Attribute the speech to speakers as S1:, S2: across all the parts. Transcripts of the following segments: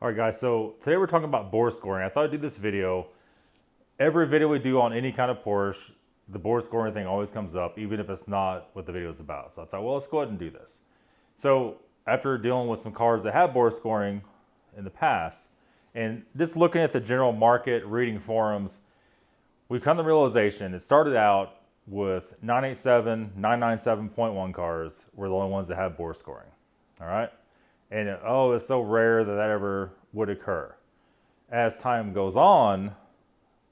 S1: All right, guys, so today we're talking about bore scoring. I thought I'd do this video. Every video we do on any kind of Porsche, the bore scoring thing always comes up, even if it's not what the video is about. So I thought, well, let's go ahead and do this. So after dealing with some cars that have bore scoring in the past, and just looking at the general market, reading forums, we've come to the realization it started out with 987, 997.1 cars were the only ones that have bore scoring. All right. And it's so rare that that ever would occur. As time goes on,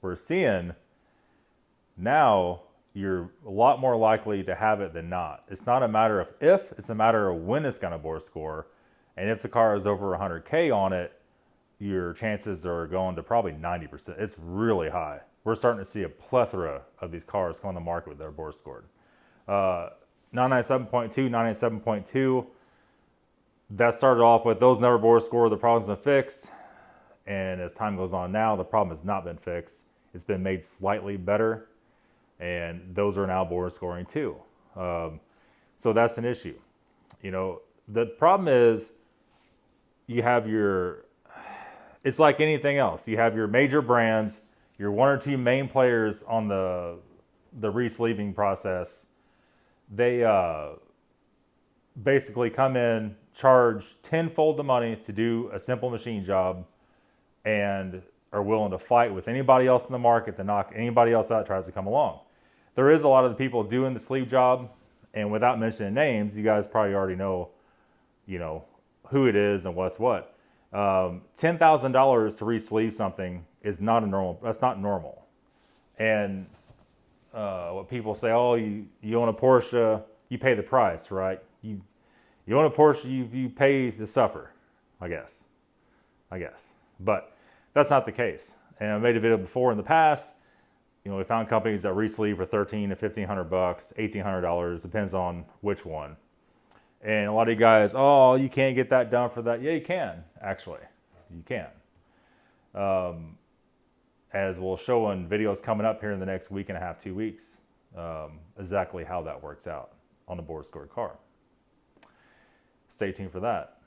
S1: we're seeing now you're a lot more likely to have it than not. It's not a matter of if, it's a matter of when it's going to bore score. And if the car is over 100K on it, your chances are going to probably 90%. It's really high. We're starting to see a plethora of these cars come on the market with their bore scored. 997.2, 997.2. That started off with those never bore score, the problem's been fixed. And as time goes on now, the problem has not been fixed. It's been made slightly better. And those are now bore scoring too. So that's an issue. You know, the problem is you have it's like anything else. You have your major brands, your one or two main players on the re-sleeving process. They basically come in, charge tenfold the money to do a simple machine job, and are willing to fight with anybody else in the market to knock anybody else out that tries to come along. There is a lot of the people doing the sleeve job, and without mentioning names, you guys probably already know, who it is and what's what. $10,000 to re-sleeve something is not that's not normal. And what people say, oh, you own a Porsche, you pay the price, right? You own a Porsche, you pay to suffer, I guess. But that's not the case. And I made a video before in the past. We found companies that re-sleeve for $1,300 to $1,500, $1,800, depends on which one. And a lot of you guys, oh, you can't get that done for that. Yeah, you can, actually. You can. As we'll show in videos coming up here in the next week and a half, 2 weeks, exactly how that works out on a bore scored car. Stay tuned for that.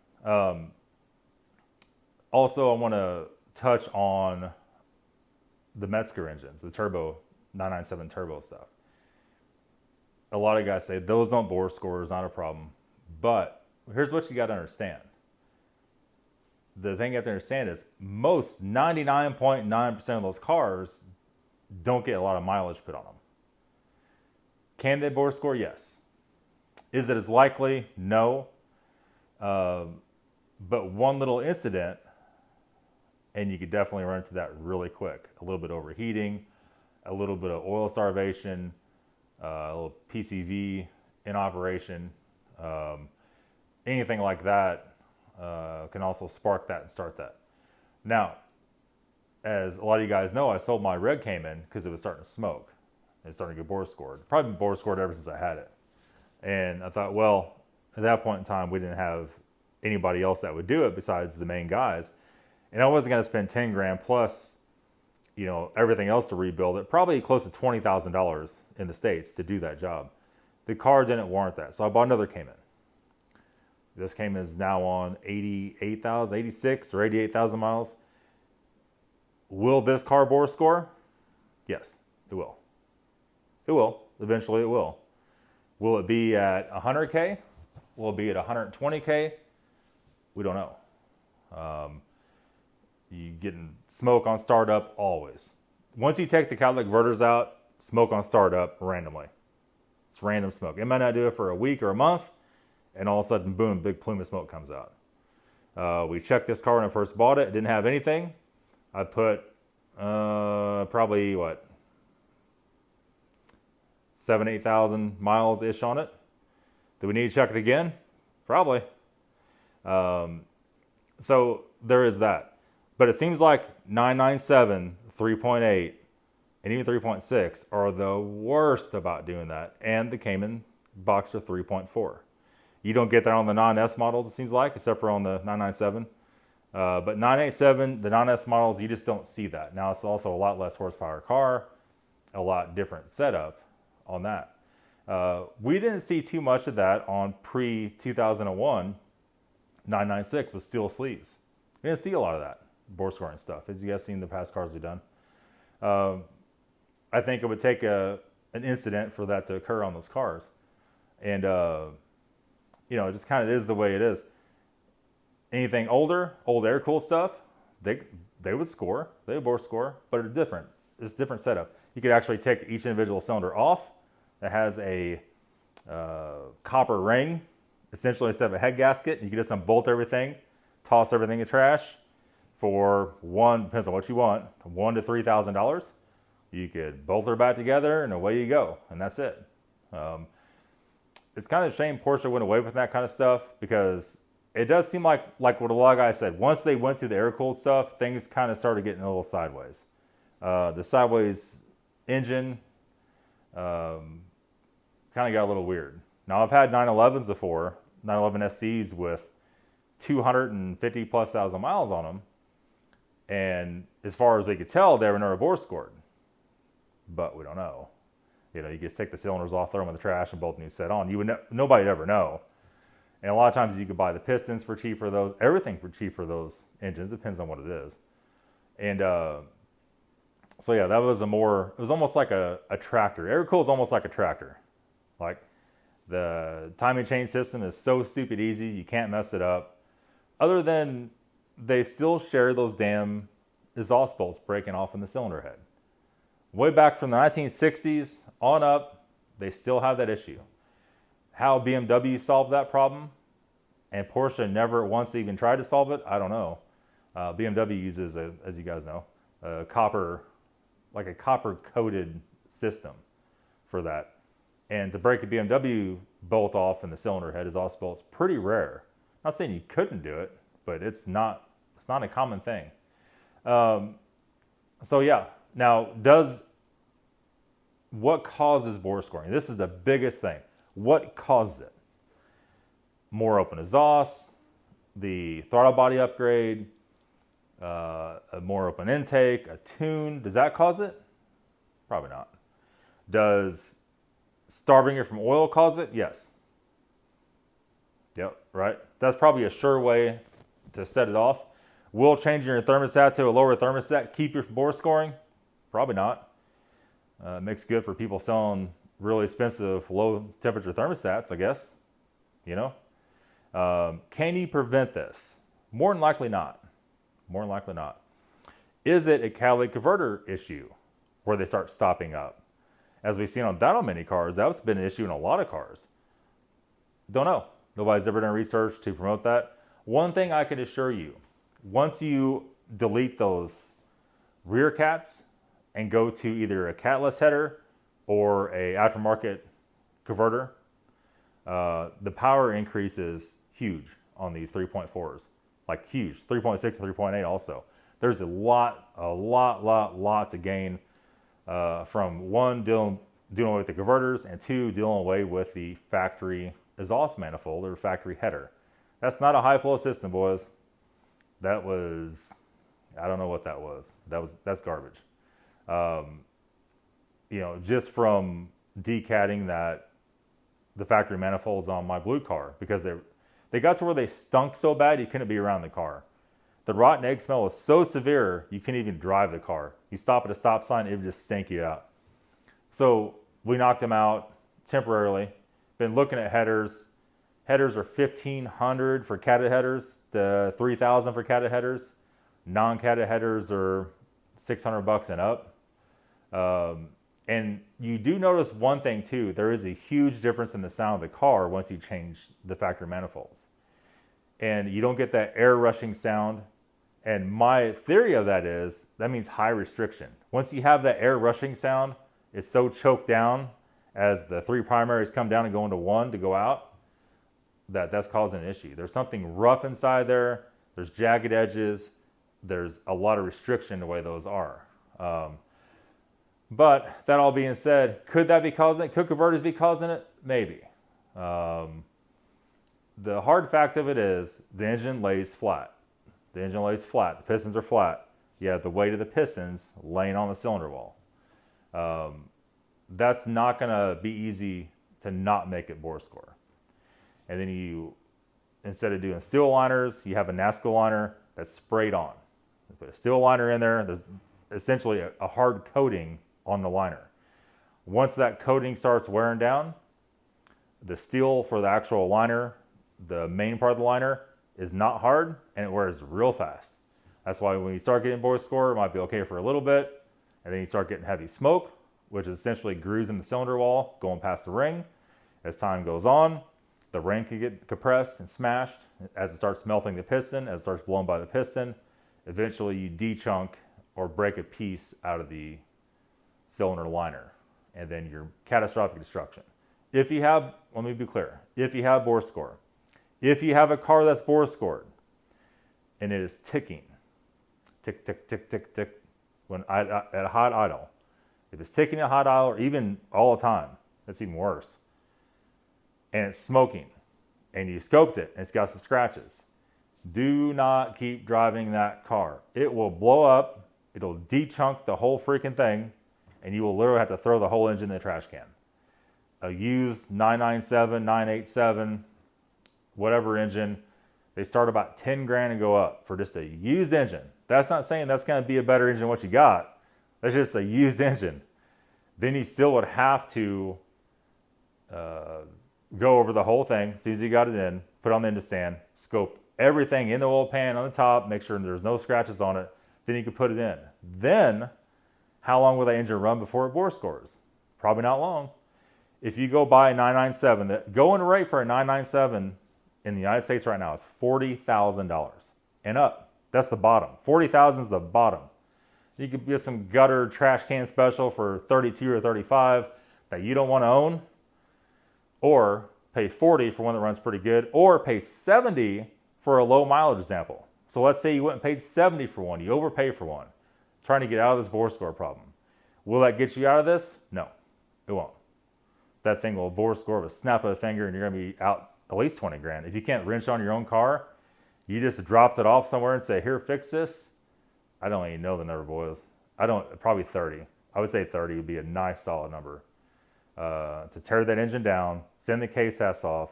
S1: Also, I want to touch on the Metzger engines, the turbo 997 turbo stuff. A lot of guys say those don't bore score, is not a problem. But here's what you got to understand. The thing you have to understand is most 99.9% of those cars don't get a lot of mileage put on them. Can they bore score? Yes. Is it as likely? No. But one little incident, and you could definitely run into that really quick. A little bit of overheating, a little bit of oil starvation, a little PCV in operation. Anything like that can also spark that and start that. Now, as a lot of you guys know, I sold my red Cayman because it was starting to smoke. It was starting to get bore scored. Probably been bore scored ever since I had it. And I thought, well, at that point in time, we didn't have anybody else that would do it besides the main guys. And I wasn't going to spend 10 grand plus, everything else to rebuild it. Probably close to $20,000 in the States to do that job. The car didn't warrant that. So I bought another Cayman. This Cayman is now on 86 or 88,000 miles. Will this car bore score? Yes, it will. It will. Eventually it will. Will it be at 100K? Will it be at 120K? We don't know. You getting smoke on startup always. Once you take the catalytic converters out, smoke on startup randomly. It's random smoke. It might not do it for a week or a month, and all of a sudden, boom, big plume of smoke comes out. We checked this car when I first bought it. It didn't have anything. I put probably 7,000-8,000 miles ish on it. Do we need to check it again? Probably. So there is that. But it seems like 997, 3.8, and even 3.6 are the worst about doing that. And the Cayman Boxster 3.4. You don't get that on the non-S models, it seems like, except for on the 997. But 987, the non-S models, you just don't see that. Now, it's also a lot less horsepower car, a lot different setup on that. We didn't see too much of that on pre-2001 996 with steel sleeves. We didn't see a lot of that bore scoring stuff, as you guys seen the past cars we've done. I think it would take an incident for that to occur on those cars. And, it just kind of is the way it is. Anything older, old air-cooled stuff, they would score. They would bore score, but it's different. It's a different setup. You could actually take each individual cylinder off that has a copper ring, essentially instead of a head gasket. You could just unbolt everything, toss everything in trash for depends on what you want, $1,000 to $3,000. You could bolt her back together and away you go, and that's it. It's kind of a shame Porsche went away with that kind of stuff, because it does seem like what a lot of guys said. Once they went to the air-cooled stuff, things kind of started getting a little sideways. The sideways engine kind of got a little weird. Now, I've had 911s before, 911 SCs with 250 plus thousand miles on them, and as far as we could tell, they were never bore scored. But we don't know. You just take the cylinders off, throw them in the trash, and bolt a new set on. Nobody'd ever know. And a lot of times you could buy the pistons for cheap for those, everything for cheap for those engines. Depends on what it is. And so yeah, that was it was almost like a tractor. Air-cooled is almost like a tractor. Like, the timing chain system is so stupid easy, you can't mess it up. Other than they still share those damn exhaust bolts breaking off in the cylinder head. Way back from the 1960s on up, they still have that issue. How BMW solved that problem and Porsche never once even tried to solve it, I don't know. BMW uses, as you guys know, a copper coated system for that. And to break a BMW bolt off in the cylinder head exhaust bolt is pretty rare. I'm not saying you couldn't do it, but it's not a common thing. So yeah. Now, what causes bore scoring? This is the biggest thing. What causes it? More open exhaust, the throttle body upgrade, a more open intake, a tune. Does that cause it? Probably not. Does starving it from oil cause it? Yes. Yep, right. That's probably a sure way to set it off. Will changing your thermostat to a lower thermostat keep you from bore scoring? Probably not. It makes good for people selling really expensive low temperature thermostats, I guess. Can you prevent this? More than likely not. More than likely not. Is it a catalytic converter issue where they start stopping up? As we've seen on that many cars, that's been an issue in a lot of cars. Don't know. Nobody's ever done research to promote that. One thing I can assure you, once you delete those rear cats and go to either a catless header or a aftermarket converter, the power increase is huge on these 3.4s, like huge. 3.6 and 3.8 also. There's a lot to gain from one, dealing away with the converters, and two, dealing away with the factory exhaust manifold or factory header. That's not a high flow system, boys. That was, I don't know what that was. That's garbage. Just from decatting the factory manifolds on my blue car, because they got to where they stunk so bad you couldn't be around the car. The rotten egg smell was so severe you couldn't even drive the car. You stop at a stop sign, it would just stink you out. So we knocked them out temporarily. Been looking at headers. Headers are $1,500 for catted headers to $3,000 for catted headers. Non-catted headers are $600 and up. And you do notice one thing too. There is a huge difference in the sound of the car once you change the factory manifolds. And you don't get that air rushing sound. And my theory of that means high restriction. Once you have that air rushing sound, it's so choked down as the three primaries come down and go into one to go out, that's causing an issue. There's something rough inside there. There's jagged edges. There's a lot of restriction the way those are. But that all being said, could that be causing it? Could converters be causing it? Maybe. The hard fact of it is the engine lays flat. The engine lays flat. The pistons are flat. You have the weight of the pistons laying on the cylinder wall. That's not going to be easy to not make it bore score. And then instead of doing steel liners, you have a NASCO liner. that's sprayed on. They put a steel liner in there. There's essentially a hard coating on the liner. Once that coating starts wearing down, the steel for the actual liner, the main part of the liner, is not hard and it wears real fast. That's why when you start getting bore score, it might be okay for a little bit, and then you start getting heavy smoke, which is essentially grooves in the cylinder wall going past the ring. As time goes on, the ring can get compressed and smashed as it starts melting the piston, as it starts blowing by the piston. Eventually you de-chunk or break a piece out of the cylinder liner, and then you're catastrophic destruction. If you have, let me be clear, if you have bore score, if you have a car that's bore scored and it is ticking, tick, tick, tick, tick, tick, when at a hot idle, if it's ticking at hot idle or even all the time, that's even worse, and it's smoking, and you scoped it and it's got some scratches, do not keep driving that car. It will blow up, it'll de-chunk the whole freaking thing, and you will literally have to throw the whole engine in the trash can. A used 997, 987, whatever engine, they start about 10 grand and go up for just a used engine. That's not saying that's going to be a better engine than what you got. That's just a used engine. Then you still would have to go over the whole thing as soon as you got it in, put on the engine stand, scope everything in the oil pan on the top, make sure there's no scratches on it. Then you can put it in. Then, how long will that engine run before it bore scores? Probably not long. If you go buy a 997, the going rate for a 997 in the United States right now is $40,000 and up. That's the bottom. $40,000 is the bottom. You could get some gutter trash can special for 32 or 35 that you don't want to own, or pay 40 for one that runs pretty good, or pay 70 for a low mileage example. So let's say you went and paid 70 for one, you overpay for one, trying to get out of this bore score problem. Will that get you out of this? No, it won't. That thing will bore score with a snap of a finger and you're going to be out at least 20 grand. If you can't wrench on your own car, you just dropped it off somewhere and say, here, fix this. I don't even know the number, boys. Probably 30. I would say 30 would be a nice solid number. To tear that engine down, send the case halves off.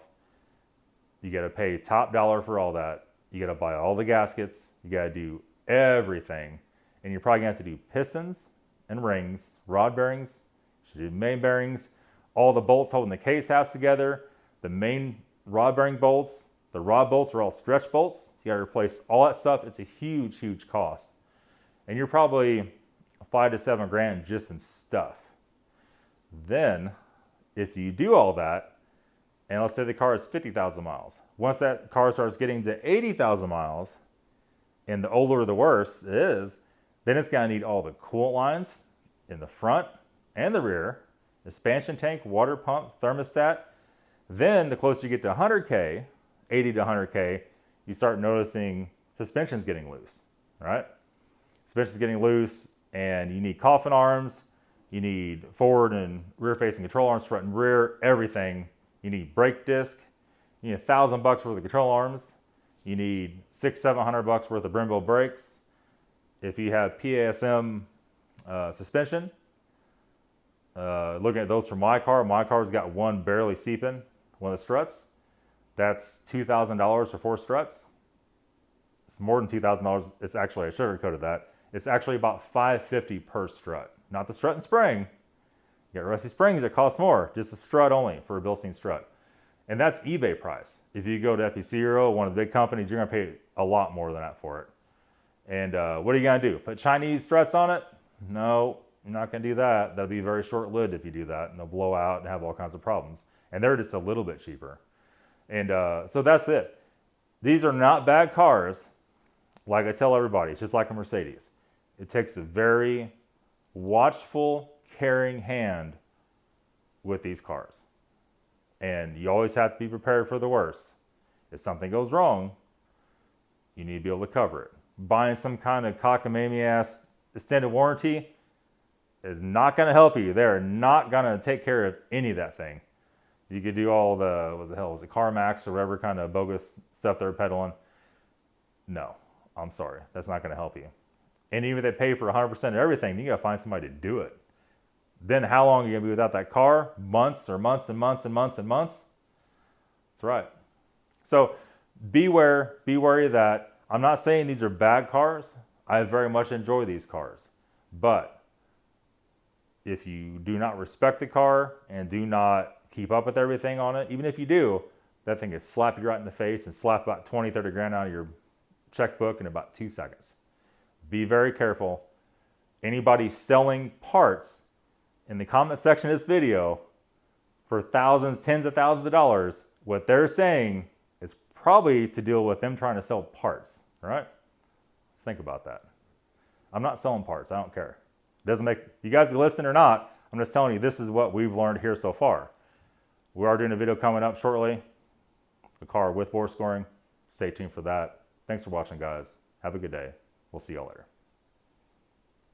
S1: You got to pay top dollar for all that. You got to buy all the gaskets. You got to do everything. And you're probably going to have to do pistons and rings, rod bearings, should do main bearings, all the bolts holding the case halves together, the main rod bearing bolts, the rod bolts are all stretch bolts. You got to replace all that stuff. It's a huge, huge cost. And you're probably 5 to 7 grand just in stuff. Then, if you do all that, and let's say the car is 50,000 miles, once that car starts getting to 80,000 miles, and the older the worse it is, then it's going to need all the coolant lines in the front and the rear, expansion tank, water pump, thermostat. Then, the closer you get to 100K, 80 to 100K, you start noticing suspension's getting loose, right? Suspension's getting loose, and you need coffin arms, you need forward and rear facing control arms, front and rear, everything. You need brake disc, you need $1,000 worth of control arms, you need $600-700 worth of Brembo brakes. If you have PASM suspension, looking at those for my car's got one barely seeping, one of the struts. That's $2,000 for 4 struts. It's more than $2,000. It's actually, I sugarcoated that. It's actually about $550 per strut. Not the strut and spring. You got rusty springs that cost more. Just a strut only for a Bilstein strut. And that's eBay price. If you go to Epicuro, one of the big companies, you're going to pay a lot more than that for it. And what are you going to do? Put Chinese struts on it? No, you're not going to do that. That'll be very short-lived if you do that. And they'll blow out and have all kinds of problems. And they're just a little bit cheaper. And so that's it. These are not bad cars. Like I tell everybody, it's just like a Mercedes. It takes a very watchful, caring hand with these cars. And you always have to be prepared for the worst. If something goes wrong, you need to be able to cover it. Buying some kind of cockamamie-ass extended warranty is not going to help you. They're not going to take care of any of that thing. You could do all the, what the hell was it, CarMax or whatever kind of bogus stuff they're peddling. No, I'm sorry. That's not going to help you. And even if they pay for 100% of everything, you got to find somebody to do it. Then how long are you going to be without that car? Months or months and months and months and months? That's right. So beware, be wary of that. I'm not saying these are bad cars. I very much enjoy these cars. But if you do not respect the car and do not keep up with everything on it, even if you do, that thing could slap you right in the face and slap about 20, 30 grand out of your checkbook in about 2 seconds. Be very careful. Anybody selling parts in the comment section of this video for thousands, tens of thousands of dollars, what they're saying is probably to deal with them trying to sell parts, right? Let's think about that. I'm not selling parts. I don't care. It doesn't make, you guys listen or not, I'm just telling you this is what we've learned here so far. We are doing a video coming up shortly, a car with bore scoring. Stay tuned for that. Thanks for watching, guys. Have a good day. We'll see y'all later.